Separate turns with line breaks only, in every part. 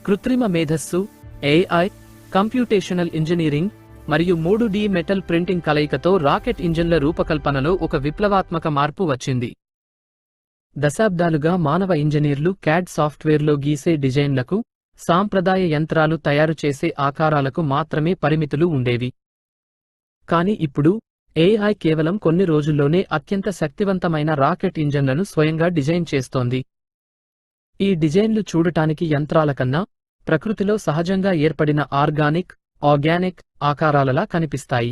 కృత్రిమ మేధస్సు, AI, computational engineering మరియు 3D మెటల్ ప్రింటింగ్ కలయికతో రాకెట్ ఇంజన్ల రూపకల్పనలో ఒక విప్లవాత్మక మార్పు వచ్చింది. దశాబ్దాలుగా మానవ ఇంజనీర్లు CAD సాఫ్ట్వేర్లో గీసే డిజైన్లకు, సాంప్రదాయ యంత్రాలు తయారు చేసే ఆకారాలకు మాత్రమే పరిమితులు ఉండేవి. కానీ ఇప్పుడు AI కేవలం కొన్ని రోజుల్లోనే అత్యంత శక్తివంతమైన రాకెట్ ఇంజన్లను స్వయంగా డిజైన్ చేస్తోంది. ఈ డిజైన్లు చూడటానికి యంత్రాల కన్నా ప్రకృతిలో సహజంగా ఏర్పడిన ఆర్గానిక్ ఆకారాలలా కనిపిస్తాయి.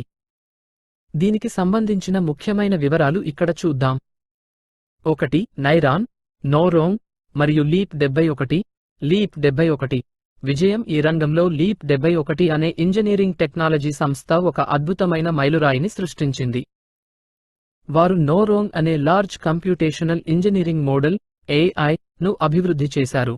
దీనికి సంబంధించిన ముఖ్యమైన వివరాలు ఇక్కడ చూద్దాం. 1. నైరాన్, నోరోంగ్ మరియు లీప్ 71. విజయం. ఈ రంగంలో లీప్ 71 అనే ఇంజనీరింగ్ టెక్నాలజీ సంస్థ ఒక అద్భుతమైన మైలురాయిని సృష్టించింది. వారు నోరోంగ్ అనే large computational engineering model AI ను అభివృద్ధి చేశారు.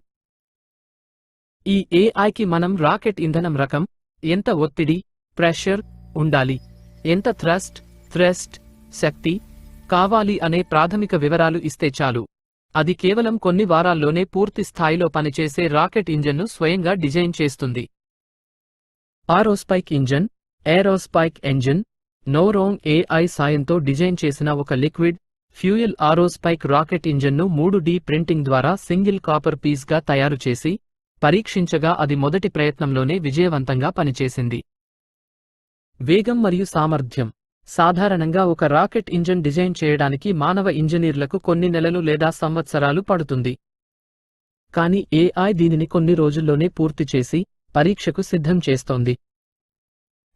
ఈ AIకి మనం రాకెట్ ఇంధనం రకం, ఎంత ఒత్తిడి ప్రెషర్ ఉండాలి, ఎంత థ్రస్ట్ శక్తి కావాలి అనే ప్రాథమిక వివరాలు ఇస్తే చాలు. అది కేవలం కొన్ని వారాల్లోనే పూర్తి స్థాయిలో పనిచేసే రాకెట్ ఇంజన్ను స్వయంగా డిజైన్ చేస్తుంది. ఏరోస్పైక్ ఇంజిన్ నోరోంగ్ AI సాయంతో డిజైన్ చేసిన ఒక లిక్విడ్ ఫ్యూయల్ ఏరోస్పైక్ రాకెట్ ఇంజన్ను 3D ప్రింటింగ్ ద్వారా సింగిల్ కాపర్ పీస్గా తయారు చేసి పరీక్షించగా అది మొదటి ప్రయత్నంలోనే విజయవంతంగా పనిచేసింది. వేగం మరియు సామర్థ్యం. సాధారణంగా ఒక రాకెట్ ఇంజన్ డిజైన్ చేయడానికి మానవ ఇంజనీర్లకు కొన్ని నెలలు లేదా సంవత్సరాలు పడుతుంది. కానీ AI దీనిని కొన్ని రోజుల్లోనే పూర్తి చేసి పరీక్షకు సిద్ధం చేస్తోంది.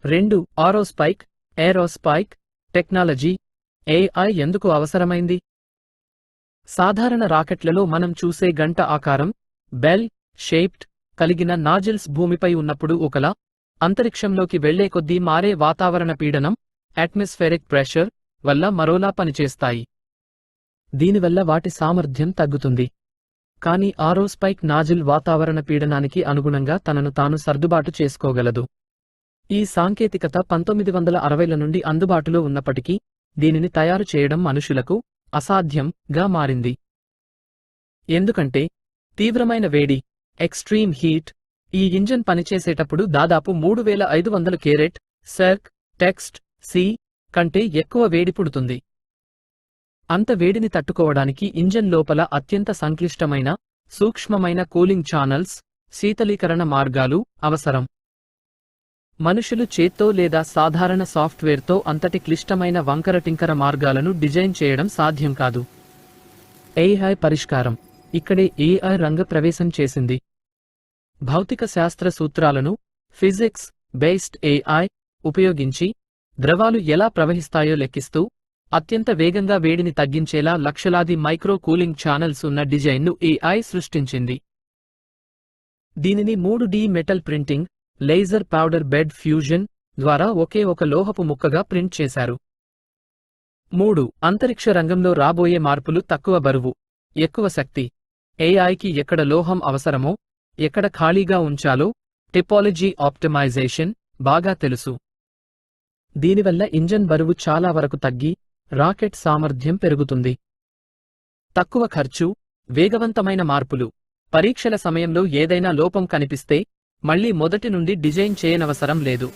2. ఏరోస్పైక్ టెక్నాలజీ. AI ఎందుకు అవసరమైంది? సాధారణ రాకెట్లలో మనం చూసే గంట ఆకారం, బెల్ షేప్డ్ కలిగిన నాజిల్స్ భూమిపై ఉన్నప్పుడు ఒకలా, అంతరిక్షంలోకి వెళ్లే కొద్దీ మారే వాతావరణ పీడనం, అట్మాస్ఫెరిక్ ప్రెషర్ వల్ల మరోలా పనిచేస్తాయి. దీనివల్ల వాటి సామర్థ్యం తగ్గుతుంది. కానీ ఏరోస్పైక్ నాజిల్ వాతావరణ పీడనానికి అనుగుణంగా తనను తాను సర్దుబాటు చేసుకోగలదు. ఈ సాంకేతికత 1960ల నుండి అందుబాటులో ఉన్నప్పటికీ దీనిని తయారు చేయడం మనుషులకు అసాధ్యంగా మారింది. ఎందుకంటే తీవ్రమైన వేడి, ఎక్స్ట్రీమ్ హీట్, ఈ ఇంజన్ పనిచేసేటప్పుడు దాదాపు 3500 కేరెట్ టెక్స్ట్ సి కంటే ఎక్కువ వేడి పుడుతుంది. అంత వేడిని తట్టుకోవడానికి ఇంజన్ లోపల అత్యంత సంక్లిష్టమైన, సూక్ష్మమైన కూలింగ్ ఛానల్స్, శీతలీకరణ మార్గాలు అవసరం. మనుషులు చేత్తో లేదా సాధారణ సాఫ్ట్వేర్తో అంతటి క్లిష్టమైన వంకరటింకర మార్గాలను డిజైన్ చేయడం సాధ్యం కాదు. AI పరిష్కారం. ఇక్కడే AI రంగ ప్రవేశం చేసింది. భౌతిక శాస్త్ర సూత్రాలను, ఫిజిక్స్ బేస్డ్ AI ఉపయోగించి ద్రవాలు ఎలా ప్రవహిస్తాయో లెక్కిస్తూ అత్యంత వేగంగా వేడిని తగ్గించేలా లక్షలాది మైక్రో కూలింగ్ ఛానల్స్ ఉన్న డిజైన్ను AI సృష్టించింది. దీనిని 3D metal printing, laser powder bed fusion ద్వారా ఒకే ఒక లోహపు ముక్కగా ప్రింట్ చేశారు. 3. అంతరిక్ష రంగంలో రాబోయే మార్పులు. తక్కువ బరువు, ఎక్కువ శక్తి. AIకి ఎక్కడ లోహం అవసరమో, ఎక్కడ ఖాళీగా ఉంచాలో టిపాలజీ ఆప్టిమైజేషన్ బాగా తెలుసు. దీనివల్ల ఇంజన్ బరువు చాలా వరకు తగ్గి రాకెట్ సామర్థ్యం పెరుగుతుంది. తక్కువ ఖర్చు, వేగవంతమైన మార్పులు. పరీక్షల సమయంలో ఏదైనా లోపం కనిపిస్తే మళ్లీ మొదటి నుండి డిజైన్ చేయనవసరం లేదు.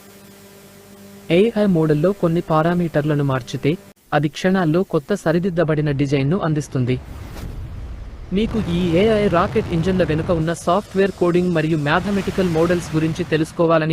AI మోడల్లో కొన్ని పారామీటర్లను మార్చితే అది క్షణాల్లో కొత్త సరిదిద్దబడిన డిజైన్ను అందిస్తుంది. మీకు ఈ AI రాకెట్ ఇంజన్ల వెనుక ఉన్న సాఫ్ట్వేర్ కోడింగ్ మరియు మ్యాథమెటికల్ మోడల్స్ గురించి తెలుసుకోవాలని